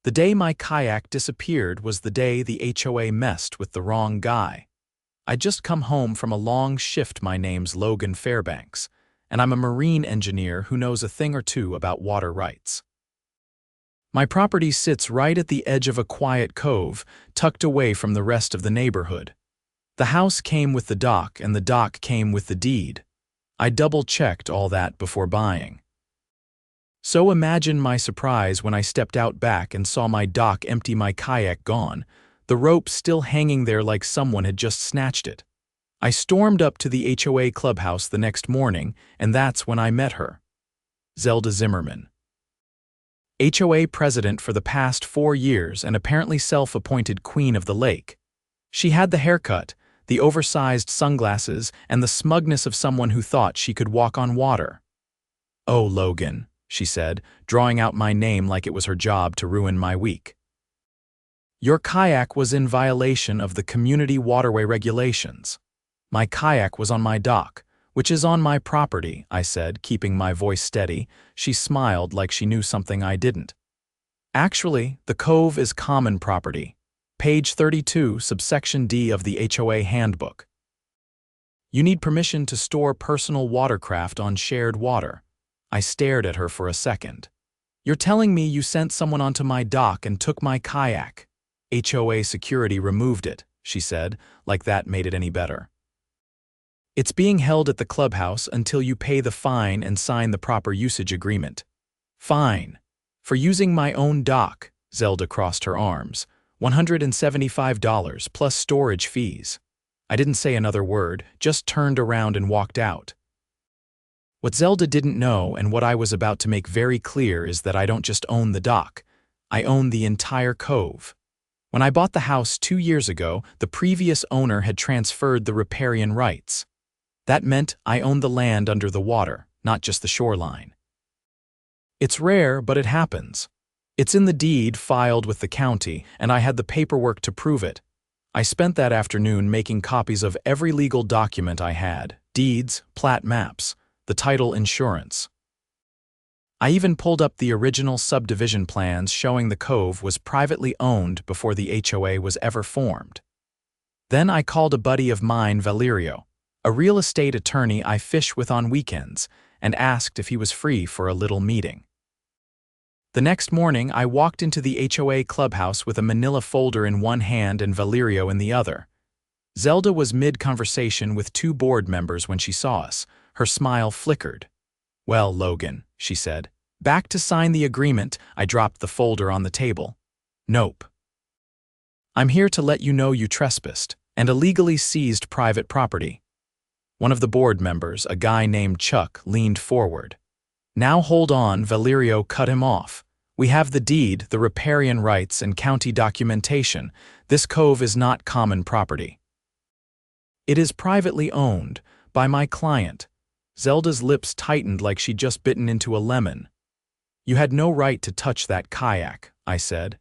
The day my kayak disappeared was the day the HOA messed with the wrong guy. I'd just come home from a long shift. My name's Logan Fairbanks, and I'm a marine engineer who knows a thing or two about water rights. My property sits right at the edge of a quiet cove, tucked away from the rest of the neighborhood. The house came with the dock, and the dock came with the deed. I double-checked all that before buying. So imagine my surprise when I stepped out back and saw my dock empty, my kayak gone, the rope still hanging there like someone had just snatched it. I stormed up to the HOA clubhouse the next morning, and that's when I met her. Zelda Zimmerman. HOA president for the past 4 years and apparently self-appointed queen of the lake. She had the haircut, the oversized sunglasses, and the smugness of someone who thought she could walk on water. "Oh, Logan," she said, drawing out my name like it was her job to ruin my week. "Your kayak was in violation of the community waterway regulations." "My kayak was on my dock, which is on my property," I said, keeping my voice steady. She smiled like she knew something I didn't. "Actually, the Cove is common property. Page 32, subsection D of the HOA handbook. You need permission to store personal watercraft on shared water." I stared at her for a second. "You're telling me you sent someone onto my dock and took my kayak?" "HOA security removed it," she said, like that made it any better. "It's being held at the clubhouse until you pay the fine and sign the proper usage agreement." "Fine. For using my own dock," Zelda crossed her arms. $175 plus storage fees." I didn't say another word, just turned around and walked out. What Zelda didn't know, and what I was about to make very clear, is that I don't just own the dock. I own the entire cove. When I bought the house 2 years ago, the previous owner had transferred the riparian rights. That meant I owned the land under the water, not just the shoreline. It's rare, but it happens. It's in the deed filed with the county, and I had the paperwork to prove it. I spent that afternoon making copies of every legal document I had: deeds, plat maps, the title, insurance. I even pulled up the original subdivision plans showing the cove was privately owned before the HOA was ever formed. Then I called a buddy of mine, Valerio, a real estate attorney I fish with on weekends, and asked if he was free for a little meeting. The next morning, I walked into the HOA clubhouse with a manila folder in one hand and Valerio in the other. Zelda was mid-conversation with 2 board members when she saw us. Her smile flickered. "Well, Logan," she said. "Back to sign the agreement." I dropped the folder on the table. "Nope. I'm here to let you know you trespassed and illegally seized private property." One of the board members, a guy named Chuck, leaned forward. "Now hold on," Valerio cut him off. "We have the deed, the riparian rights, and county documentation. This cove is not common property. It is privately owned by my client." Zelda's lips tightened like she'd just bitten into a lemon. "You had no right to touch that kayak," I said.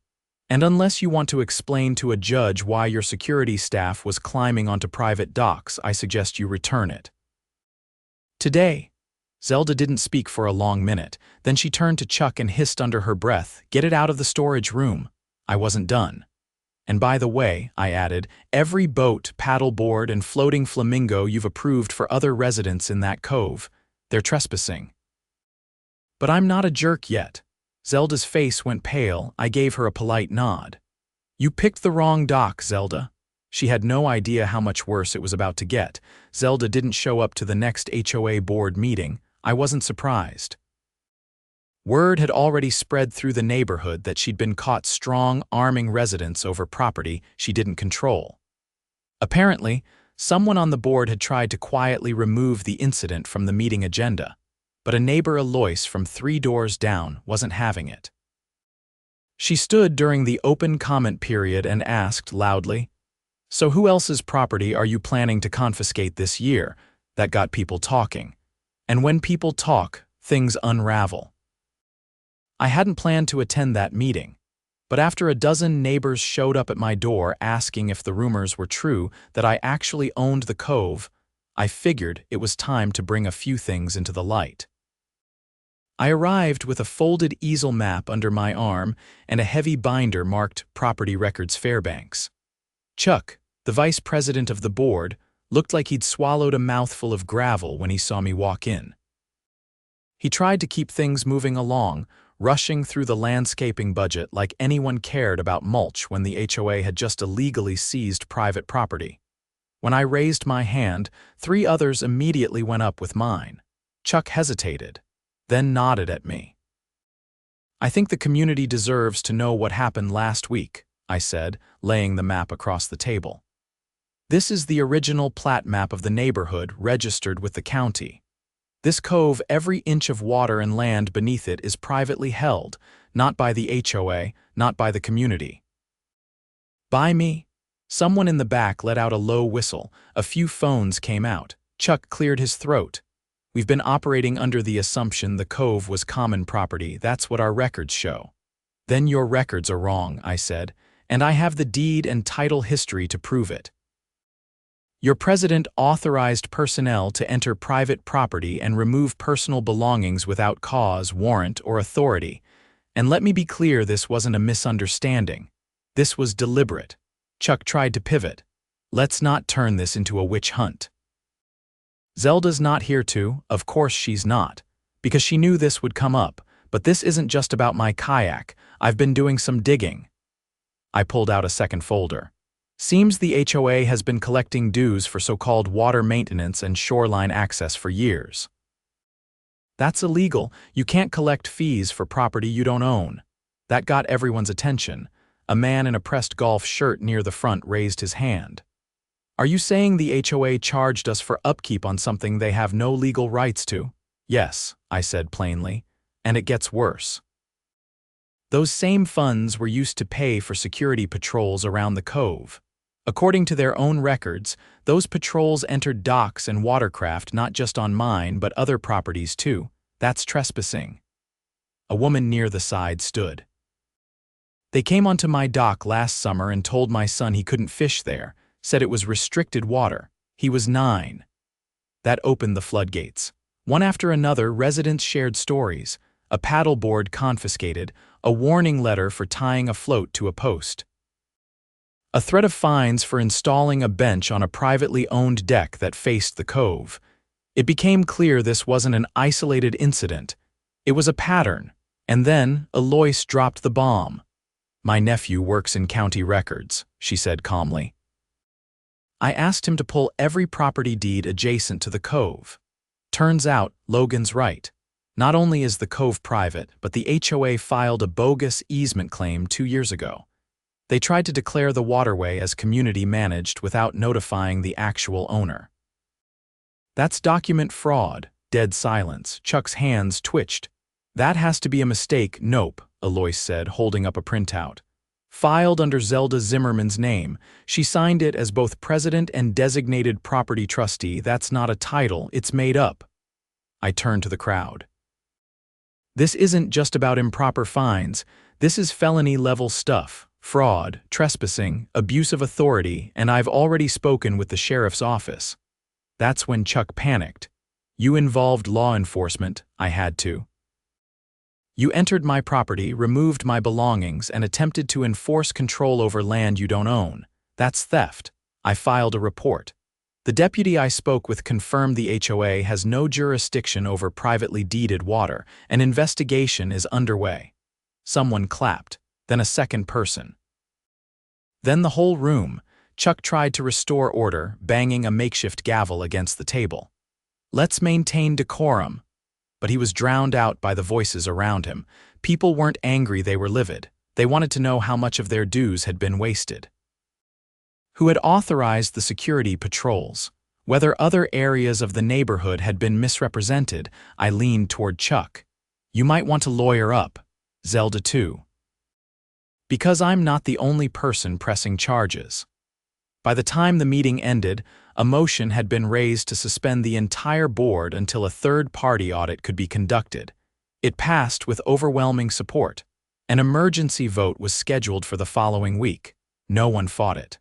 "And unless you want to explain to a judge why your security staff was climbing onto private docks, I suggest you return it." "Today." Zelda didn't speak for a long minute. Then she turned to Chuck and hissed under her breath, "Get it out of the storage room." I wasn't done. "And by the way," I added, "every boat, paddleboard, and floating flamingo you've approved for other residents in that cove, they're trespassing." "But I'm not a jerk yet." Zelda's face went pale. I gave her a polite nod. "You picked the wrong dock, Zelda." She had no idea how much worse it was about to get. Zelda didn't show up to the next HOA board meeting. I wasn't surprised. Word had already spread through the neighborhood that she'd been caught strong-arming residents over property she didn't control. Apparently, someone on the board had tried to quietly remove the incident from the meeting agenda, but a neighbor Alois from 3 doors down wasn't having it. She stood during the open comment period and asked loudly, "So who else's property are you planning to confiscate this year?" That got people talking. And when people talk, things unravel. I hadn't planned to attend that meeting, but after a dozen neighbors showed up at my door asking if the rumors were true that I actually owned the cove, I figured it was time to bring a few things into the light. I arrived with a folded easel map under my arm and a heavy binder marked Property Records Fairbanks. Chuck, the vice president of the board, looked like he'd swallowed a mouthful of gravel when he saw me walk in. He tried to keep things moving along, rushing through the landscaping budget like anyone cared about mulch when the HOA had just illegally seized private property. When I raised my hand, 3 others immediately went up with mine. Chuck hesitated, then nodded at me. "I think the community deserves to know what happened last week," I said, laying the map across the table. "This is the original plat map of the neighborhood registered with the county. This cove, every inch of water and land beneath it is privately held, not by the HOA, not by the community." "By me?" Someone in the back let out a low whistle. A few phones came out. Chuck cleared his throat. "We've been operating under the assumption the cove was common property. That's what our records show." "Then your records are wrong," I said, "and I have the deed and title history to prove it. Your president authorized personnel to enter private property and remove personal belongings without cause, warrant, or authority. And let me be clear, this wasn't a misunderstanding. This was deliberate." Chuck tried to pivot. "Let's not turn this into a witch hunt." "Zelda's not here to, of course she's not, because she knew this would come up, but this isn't just about my kayak. I've been doing some digging." I pulled out a second folder. "Seems the HOA has been collecting dues for so-called water maintenance and shoreline access for years." "That's illegal. You can't collect fees for property you don't own." That got everyone's attention. A man in a pressed golf shirt near the front raised his hand. "Are you saying the HOA charged us for upkeep on something they have no legal rights to?" "Yes," I said plainly, "and it gets worse. Those same funds were used to pay for security patrols around the cove. According to their own records, those patrols entered docks and watercraft not just on mine but other properties too. That's trespassing." A woman near the side stood. "They came onto my dock last summer and told my son he couldn't fish there, said it was restricted water. He was 9. That opened the floodgates. One after another, residents shared stories. A paddleboard confiscated, a warning letter for tying a float to a post, a threat of fines for installing a bench on a privately owned deck that faced the cove. It became clear this wasn't an isolated incident. It was a pattern. And then Alois dropped the bomb. "My nephew works in county records," she said calmly. "I asked him to pull every property deed adjacent to the cove. Turns out, Logan's right. Not only is the cove private, but the HOA filed a bogus easement claim 2 years ago. They tried to declare the waterway as community managed without notifying the actual owner. That's document fraud." Dead silence. Chuck's hands twitched. "That has to be a mistake." "Nope," Alois said, holding up a printout. "Filed under Zelda Zimmerman's name. She signed it as both president and designated property trustee. That's not a title, it's made up." I turned to the crowd. "This isn't just about improper fines. This is felony-level stuff. Fraud, trespassing, abuse of authority, and I've already spoken with the sheriff's office." That's when Chuck panicked. "You involved law enforcement." "I had to." "You entered my property, removed my belongings, and attempted to enforce control over land you don't own. That's theft." I filed a report. The deputy I spoke with confirmed the HOA has no jurisdiction over privately deeded water. An investigation is underway. Someone clapped, then a second person. Then the whole room. Chuck tried to restore order, banging a makeshift gavel against the table. "Let's maintain decorum." But he was drowned out by the voices around him. People weren't angry, they were livid. They wanted to know how much of their dues had been wasted. Who had authorized the security patrols? Whether other areas of the neighborhood had been misrepresented? I leaned toward Chuck. "You might want to lawyer up. Zelda too." Because I'm not the only person pressing charges. By the time the meeting ended, a motion had been raised to suspend the entire board until a third-party audit could be conducted. It passed with overwhelming support. An emergency vote was scheduled for the following week. No one fought it.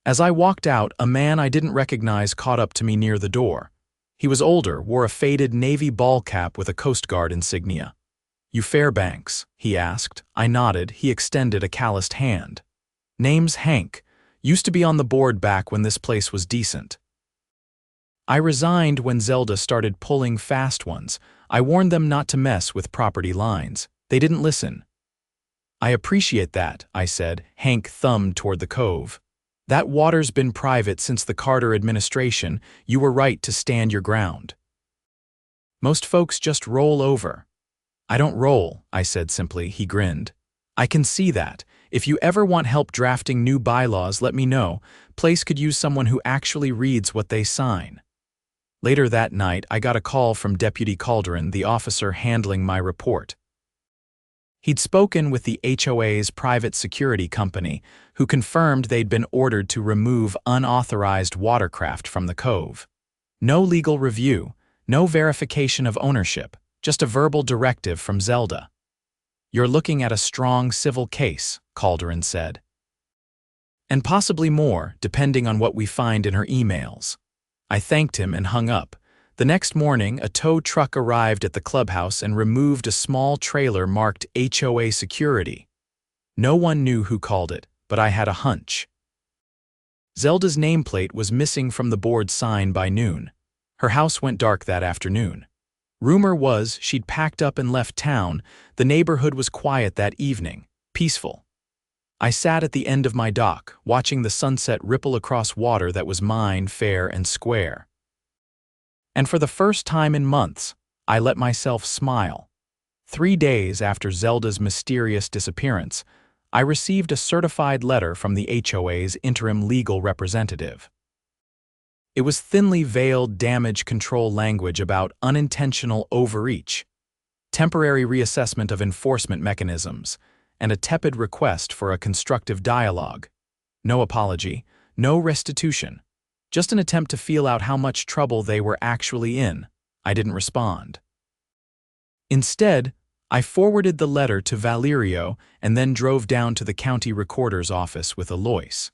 As I walked out, a man I didn't recognize caught up to me near the door. He was older, wore a faded navy ball cap with a Coast Guard insignia. "You Fairbanks?" he asked. I nodded. He extended a calloused hand. "Name's Hank. Used to be on the board back when this place was decent." I resigned when Zelda started pulling fast ones. I warned them not to mess with property lines. They didn't listen. "I appreciate that," I said. Hank thumbed toward the Cove. "That water's been private since the Carter administration. You were right to stand your ground." "Most folks just roll over." "I don't roll," I said simply. He grinned. "I can see that. If you ever want help drafting new bylaws, let me know. Place could use someone who actually reads what they sign." Later that night, I got a call from Deputy Calderon, the officer handling my report. He'd spoken with the HOA's private security company, who confirmed they'd been ordered to remove unauthorized watercraft from the Cove. No legal review, no verification of ownership, just a verbal directive from Zelda. "You're looking at a strong civil case," Calderon said. "And possibly more, depending on what we find in her emails." I thanked him and hung up. The next morning, a tow truck arrived at the clubhouse and removed a small trailer marked HOA Security. No one knew who called it, but I had a hunch. Zelda's nameplate was missing from the board sign by noon. Her house went dark that afternoon. Rumor was she'd packed up and left town. The neighborhood was quiet that evening, peaceful. I sat at the end of my dock, watching the sunset ripple across water that was mine, fair and square. And for the first time in months, I let myself smile. 3 days after Zelda's mysterious disappearance, I received a certified letter from the HOA's interim legal representative. It was thinly veiled damage control language about unintentional overreach, temporary reassessment of enforcement mechanisms, and a tepid request for a constructive dialogue. No apology, no restitution, just an attempt to feel out how much trouble they were actually in. I didn't respond. Instead, I forwarded the letter to Valerio and then drove down to the county recorder's office with Alois.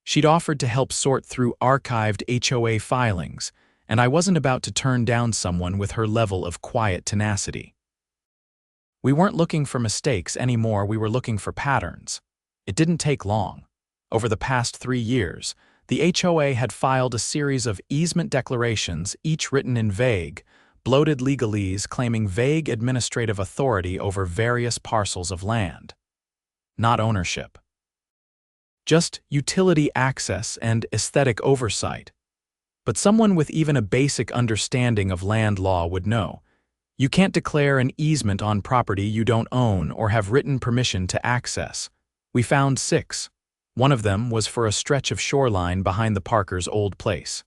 She'd offered to help sort through archived HOA filings, and I wasn't about to turn down someone with her level of quiet tenacity. We weren't looking for mistakes anymore, we were looking for patterns. It didn't take long. Over the past 3 years, the HOA had filed a series of easement declarations, each written in vague, bloated legalese claiming vague administrative authority over various parcels of land. Not ownership. Just utility access and aesthetic oversight. But someone with even a basic understanding of land law would know. You can't declare an easement on property you don't own or have written permission to access. We found 6. One of them was for a stretch of shoreline behind the Parkers' old place.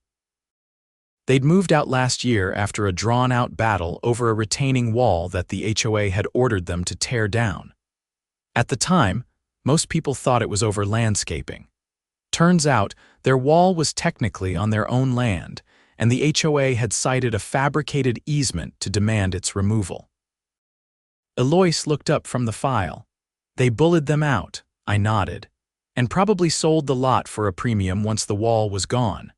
They'd moved out last year after a drawn-out battle over a retaining wall that the HOA had ordered them to tear down. At the time, most people thought it was over landscaping. Turns out, their wall was technically on their own land, and the HOA had cited a fabricated easement to demand its removal. Alois looked up from the file. "They bullied them out," I nodded, "and probably sold the lot for a premium once the wall was gone."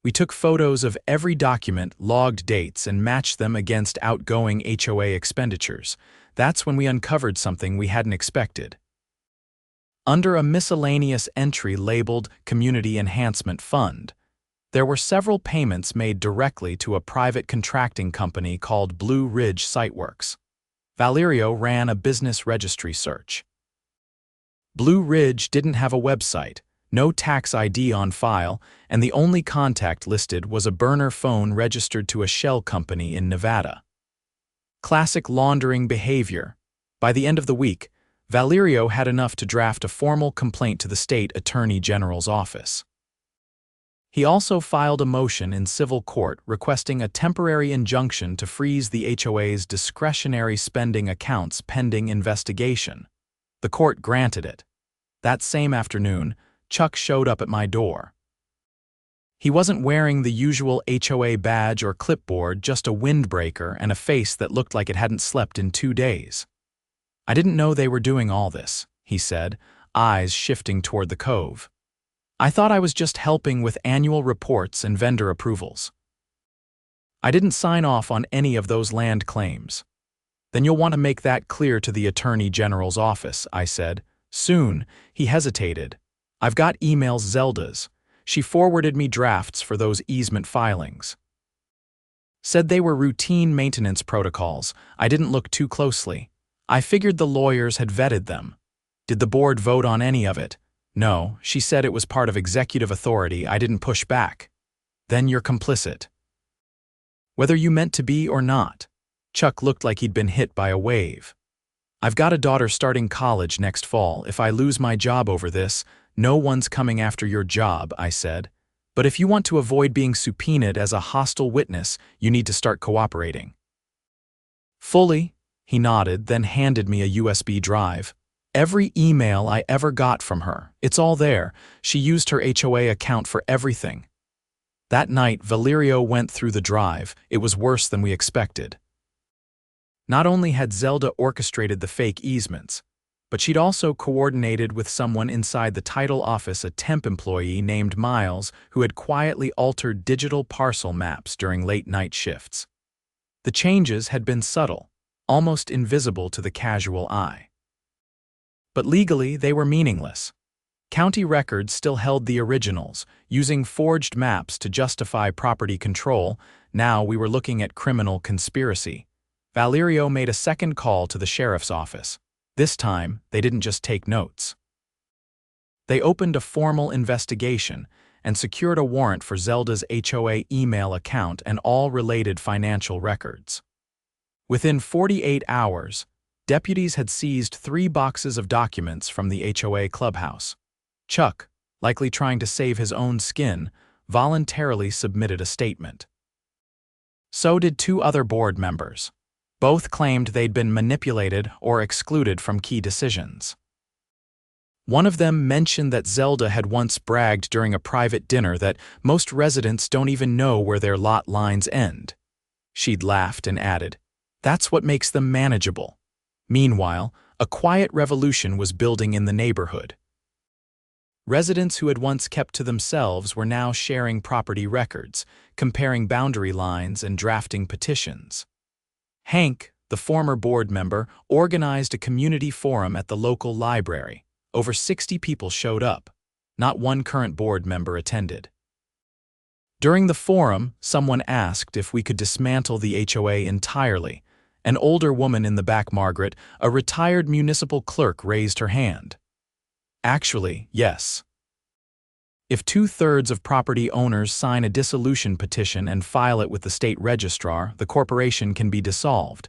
We took photos of every document, logged dates, and matched them against outgoing HOA expenditures. That's when we uncovered something we hadn't expected. Under a miscellaneous entry labeled Community Enhancement Fund, there were several payments made directly to a private contracting company called Blue Ridge Siteworks. Valerio ran a business registry search. Blue Ridge didn't have a website, no tax ID on file, and the only contact listed was a burner phone registered to a shell company in Nevada. Classic laundering behavior. By the end of the week, Valerio had enough to draft a formal complaint to the state attorney general's office. He also filed a motion in civil court requesting a temporary injunction to freeze the HOA's discretionary spending accounts pending investigation. The court granted it. That same afternoon, Chuck showed up at my door. He wasn't wearing the usual HOA badge or clipboard, just a windbreaker and a face that looked like it hadn't slept in 2 days. "I didn't know they were doing all this," he said, eyes shifting toward the Cove. "I thought I was just helping with annual reports and vendor approvals." I didn't sign off on any of those land claims. Then you'll want to make that clear to the Attorney General's office, I said. Soon, he hesitated. I've got emails Zelda's. She forwarded me drafts for those easement filings. Said they were routine maintenance protocols. I didn't look too closely. I figured the lawyers had vetted them. Did the board vote on any of it? No, she said it was part of executive authority. I didn't push back. Then you're complicit. Whether you meant to be or not. Chuck looked like he'd been hit by a wave. I've got a daughter starting college next fall. If I lose my job over this, no one's coming after your job, I said. But if you want to avoid being subpoenaed as a hostile witness, you need to start cooperating. Fully, he nodded, then handed me a USB drive. Every email I ever got from her, it's all there. She used her HOA account for everything. That night, Valerio went through the drive. It was worse than we expected. Not only had Zelda orchestrated the fake easements, but she'd also coordinated with someone inside the title office, a temp employee named Miles, who had quietly altered digital parcel maps during late-night shifts. The changes had been subtle, almost invisible to the casual eye. But legally, they were meaningless. County records still held the originals, using forged maps to justify property control. Now we were looking at criminal conspiracy. Valerio made a second call to the sheriff's office. This time, they didn't just take notes. They opened a formal investigation and secured a warrant for Zelda's HOA email account and all related financial records. Within 48 hours, deputies had seized 3 boxes of documents from the HOA clubhouse. Chuck, likely trying to save his own skin, voluntarily submitted a statement. So did 2 other board members. Both claimed they'd been manipulated or excluded from key decisions. One of them mentioned that Zelda had once bragged during a private dinner that most residents don't even know where their lot lines end. She'd laughed and added, "That's what makes them manageable." Meanwhile, a quiet revolution was building in the neighborhood. Residents who had once kept to themselves were now sharing property records, comparing boundary lines and drafting petitions. Hank, the former board member, organized a community forum at the local library. Over 60 people showed up. Not one current board member attended. During the forum, someone asked if we could dismantle the HOA entirely. An older woman in the back, Margaret, a retired municipal clerk, raised her hand. Actually, yes. If 2/3 of property owners sign a dissolution petition and file it with the state registrar, the corporation can be dissolved.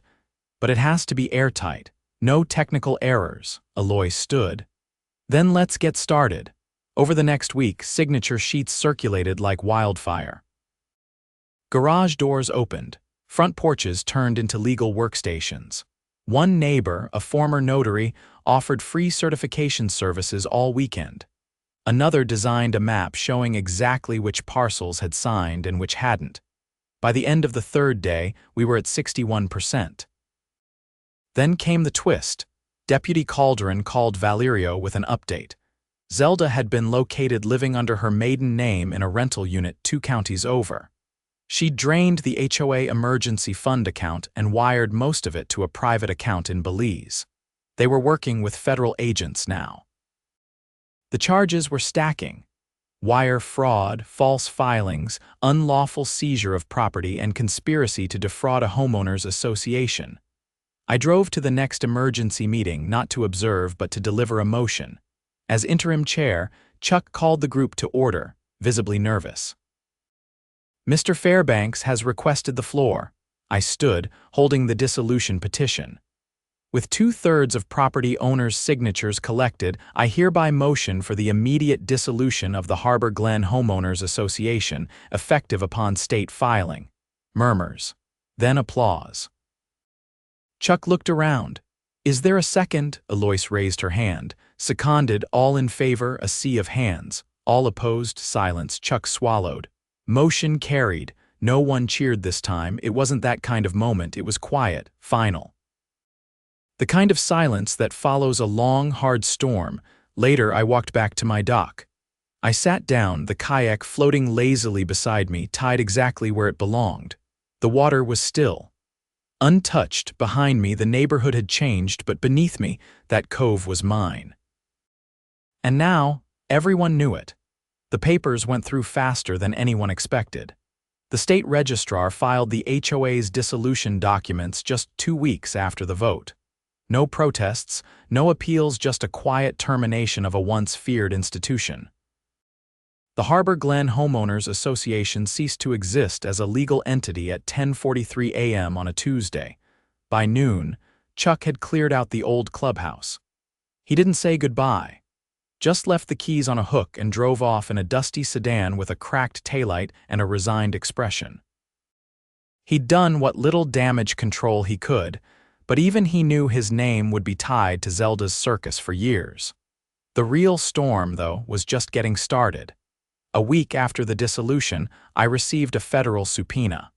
But it has to be airtight. No technical errors, Aloy stood. Then let's get started. Over the next week, signature sheets circulated like wildfire. Garage doors opened. Front porches turned into legal workstations. One neighbor, a former notary, offered free certification services all weekend. Another designed a map showing exactly which parcels had signed and which hadn't. By the end of the 3rd day, we were at 61%. Then came the twist. Deputy Calderon called Valerio with an update. Zelda had been located living under her maiden name in a rental unit 2 counties over. She'd drained the HOA emergency fund account and wired most of it to a private account in Belize. They were working with federal agents now. The charges were stacking: wire fraud, false filings, unlawful seizure of property, and conspiracy to defraud a homeowners association. I drove to the next emergency meeting, not to observe but to deliver a motion. As interim chair, Chuck called the group to order, visibly nervous. "Mr. Fairbanks has requested the floor." I stood, holding the dissolution petition. "With 2/3 of property owners' signatures collected, I hereby motion for the immediate dissolution of the Harbor Glen Homeowners Association, effective upon state filing." Murmurs. Then applause. Chuck looked around. "Is there a second?" Alois raised her hand. Seconded, all in favor, a sea of hands. All opposed, silence. Chuck swallowed. Motion carried. No one cheered this time. It wasn't that kind of moment. It was quiet, final. The kind of silence that follows a long, hard storm. Later, I walked back to my dock. I sat down, the kayak floating lazily beside me, tied exactly where it belonged. The water was still. Untouched, behind me the neighborhood had changed, but beneath me, that cove was mine. And now, everyone knew it. The papers went through faster than anyone expected. The state registrar filed the HOA's dissolution documents just 2 weeks after the vote. No protests, no appeals, just a quiet termination of a once feared institution. The Harbor Glen Homeowners Association ceased to exist as a legal entity at 10:43 a.m. on a Tuesday. By noon, Chuck had cleared out the old clubhouse. He didn't say goodbye, just left the keys on a hook and drove off in a dusty sedan with a cracked taillight and a resigned expression. He'd done what little damage control he could, but even he knew his name would be tied to Zelda's circus for years. The real storm, though, was just getting started. A week after the dissolution, I received a federal subpoena.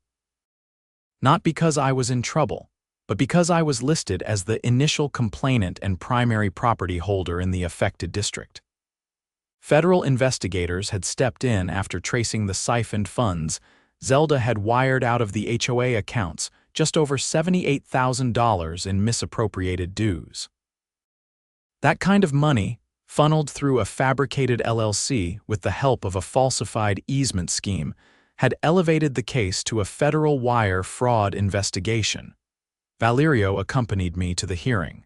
Not because I was in trouble, but because I was listed as the initial complainant and primary property holder in the affected district. Federal investigators had stepped in after tracing the siphoned funds Zelda had wired out of the HOA accounts, just over $78,000 in misappropriated dues. That kind of money, funneled through a fabricated LLC with the help of a falsified easement scheme, had elevated the case to a federal wire fraud investigation. Valerio accompanied me to the hearing.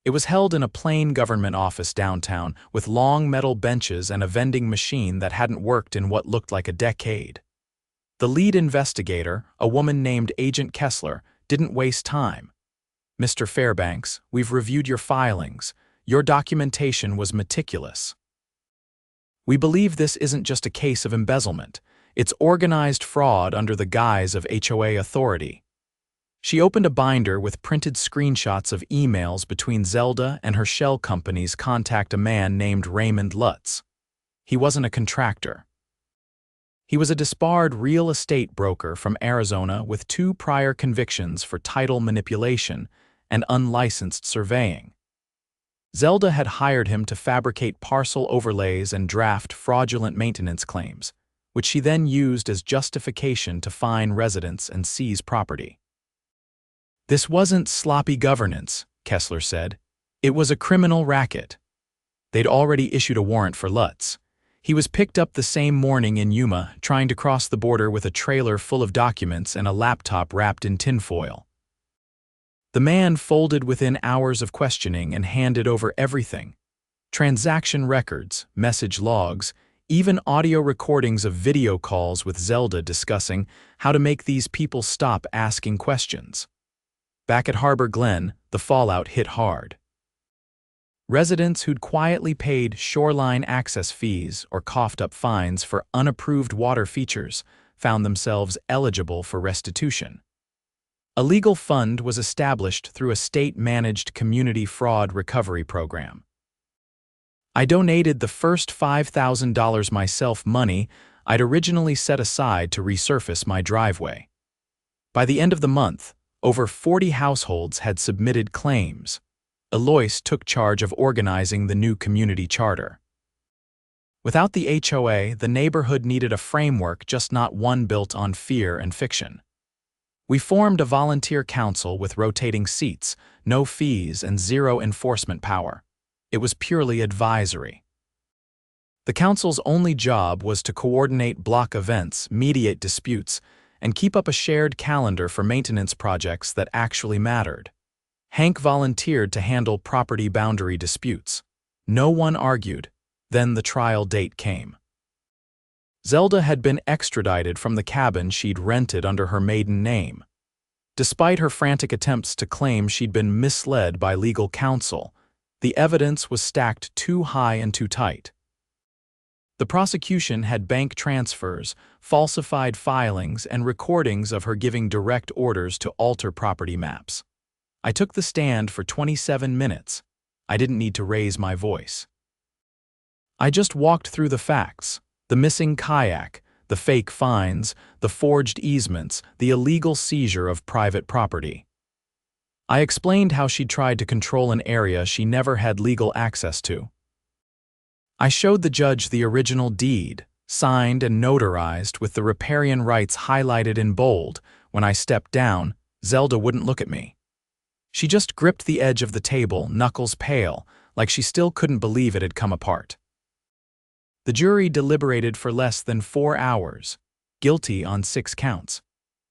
It was held in a plain government office downtown with long metal benches and a vending machine that hadn't worked in what looked like a decade. The lead investigator, a woman named Agent Kessler, didn't waste time. "Mr. Fairbanks, we've reviewed your filings. Your documentation was meticulous. We believe this isn't just a case of embezzlement. It's organized fraud under the guise of HOA authority." She opened a binder with printed screenshots of emails between Zelda and her shell companies contact a man named Raymond Lutz. He wasn't a contractor. He was a disbarred real estate broker from Arizona with 2 prior convictions for title manipulation and unlicensed surveying. Zelda had hired him to fabricate parcel overlays and draft fraudulent maintenance claims, which she then used as justification to fine residents and seize property. "This wasn't sloppy governance," Kessler said. "It was a criminal racket." They'd already issued a warrant for Lutz. He was picked up the same morning in Yuma, trying to cross the border with a trailer full of documents and a laptop wrapped in tinfoil. The man folded within hours of questioning and handed over everything: transaction records, message logs, even audio recordings of video calls with Zelda discussing how to make these people stop asking questions. Back at Harbor Glen, the fallout hit hard. Residents who'd quietly paid shoreline access fees or coughed up fines for unapproved water features found themselves eligible for restitution. A legal fund was established through a state-managed community fraud recovery program. I donated the first $5,000 myself, money I'd originally set aside to resurface my driveway. By the end of the month, over 40 households had submitted claims. Eloise took charge of organizing the new community charter. Without the HOA, the neighborhood needed a framework, just not one built on fear and fiction. We formed a volunteer council with rotating seats, no fees, and zero enforcement power. It was purely advisory. The council's only job was to coordinate block events, mediate disputes, and keep up a shared calendar for maintenance projects that actually mattered. Hank volunteered to handle property boundary disputes. No one argued. Then the trial date came. Zelda had been extradited from the cabin she'd rented under her maiden name. Despite her frantic attempts to claim she'd been misled by legal counsel, the evidence was stacked too high and too tight. The prosecution had bank transfers, falsified filings, and recordings of her giving direct orders to alter property maps. I took the stand for 27 minutes. I didn't need to raise my voice. I just walked through the facts: the missing kayak, the fake fines, the forged easements, the illegal seizure of private property. I explained how she'd tried to control an area she never had legal access to. I showed the judge the original deed, signed and notarized with the riparian rights highlighted in bold. When I stepped down, Zelda wouldn't look at me. She just gripped the edge of the table, knuckles pale, like she still couldn't believe it had come apart. The jury deliberated for less than 4 hours, guilty on 6 counts.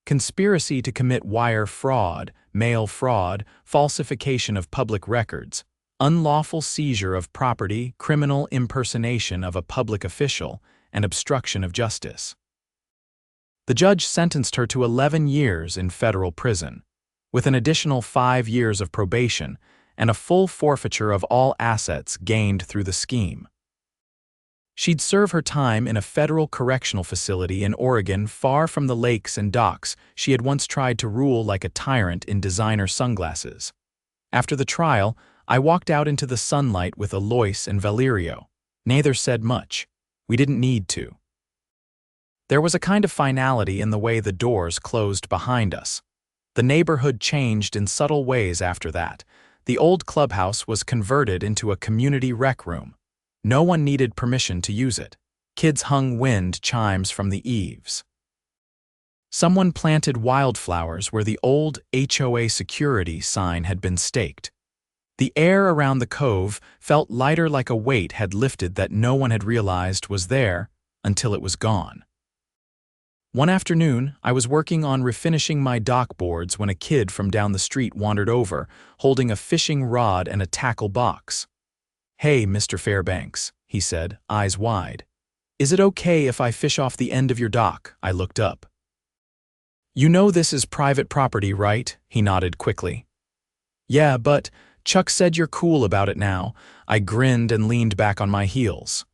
Conspiracy to commit wire fraud, mail fraud, falsification of public records, unlawful seizure of property, criminal impersonation of a public official, and obstruction of justice. The judge sentenced her to 11 years in federal prison, with an additional 5 years of probation and a full forfeiture of all assets gained through the scheme. She'd serve her time in a federal correctional facility in Oregon, far from the lakes and docks she had once tried to rule like a tyrant in designer sunglasses. After the trial, I walked out into the sunlight with Alois and Valerio. Neither said much. We didn't need to. There was a kind of finality in the way the doors closed behind us. The neighborhood changed in subtle ways after that. The old clubhouse was converted into a community rec room. No one needed permission to use it. Kids hung wind chimes from the eaves. Someone planted wildflowers where the old HOA security sign had been staked. The air around the cove felt lighter, like a weight had lifted that no one had realized was there until it was gone. One afternoon, I was working on refinishing my dock boards when a kid from down the street wandered over, holding a fishing rod and a tackle box. "Hey, Mr. Fairbanks," he said, eyes wide. "Is it okay if I fish off the end of your dock?" I looked up. "You know this is private property, right?" He nodded quickly. "Yeah, but Chuck said you're cool about it now." I grinned and leaned back on my heels.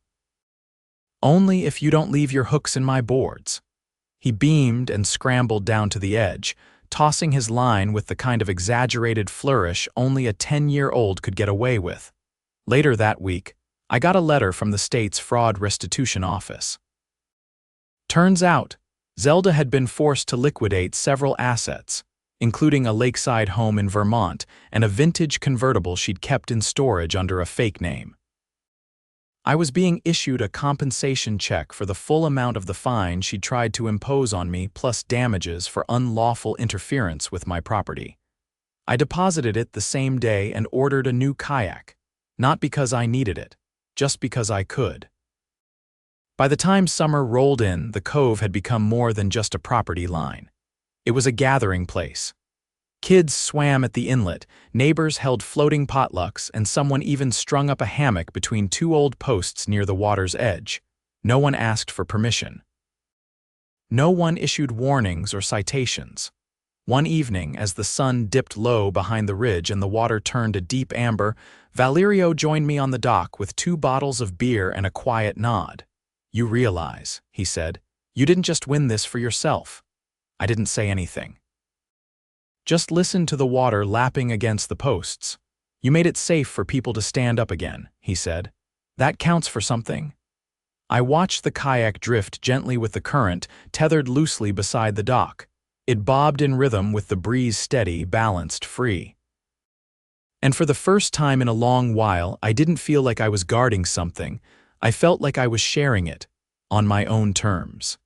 "Only if you don't leave your hooks in my boards." He beamed and scrambled down to the edge, tossing his line with the kind of exaggerated flourish only a 10-year-old could get away with. Later that week, I got a letter from the state's fraud restitution office. Turns out, Zelda had been forced to liquidate several assets, including a lakeside home in Vermont and a vintage convertible she'd kept in storage under a fake name. I was being issued a compensation check for the full amount of the fine she'd tried to impose on me, plus damages for unlawful interference with my property. I deposited it the same day and ordered a new kayak. Not because I needed it, just because I could. By the time summer rolled in, the Cove had become more than just a property line. It was a gathering place. Kids swam at the inlet, neighbors held floating potlucks, and someone even strung up a hammock between 2 old posts near the water's edge. No one asked for permission. No one issued warnings or citations. One evening, as the sun dipped low behind the ridge and the water turned a deep amber, Valerio joined me on the dock with 2 bottles of beer and a quiet nod. "You realize," he said, "you didn't just win this for yourself." I didn't say anything. "Just listen to the water lapping against the posts. You made it safe for people to stand up again," he said. "That counts for something." I watched the kayak drift gently with the current, tethered loosely beside the dock. It bobbed in rhythm with the breeze, steady, balanced, free. And for the first time in a long while, I didn't feel like I was guarding something. I felt like I was sharing it, on my own terms.